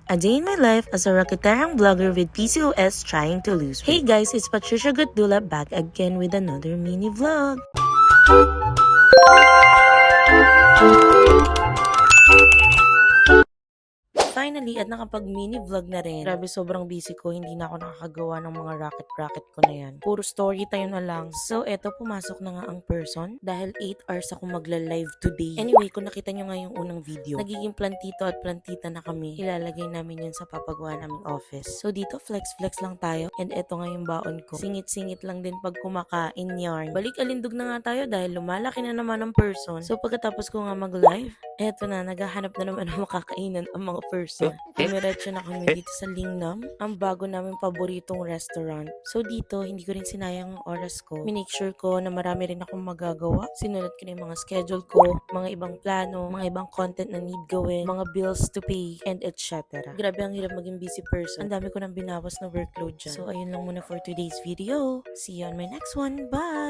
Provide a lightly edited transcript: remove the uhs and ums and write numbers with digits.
A day in my life as a Rocketerang vlogger with PCOS trying to lose weight. Hey guys, it's Patricia Gutdula back again with another mini vlog. Finally, at nakapag-mini vlog na rin. Grabe, sobrang busy ko. Hindi na ako nakakagawa ng mga racket ko na yan. Puro story time na lang. So, eto, pumasok na nga ang person. Dahil 8 hours ako magla-live today. Anyway, kung nakita nyo nga yung unang video, nagiging plantito at plantita na kami. Ilalagay namin yun sa papagawa naming office. So, dito, flex-flex lang tayo. And eto nga yung baon ko. Singit-singit lang din pag kumakain yarn. Balik alindog na nga tayo dahil lumalaki na naman ang person. So, pagkatapos ko nga mag-live, eto na, naghahanap na naman ng makakainan ang mga person. Dumiretso na kami dito sa Lingnam, ang bago naming paboritong restaurant. So dito, hindi ko rin sinayang ang oras ko. Minake sure ko na marami rin akong magagawa. Sinulat ko na yung mga schedule ko, mga ibang plano, mga ibang content na need gawin, mga bills to pay, and etc. Grabe, ang hirap maging busy person. Ang dami ko nang binawas na workload dyan. So ayun lang muna for today's video. See you on my next one. Bye!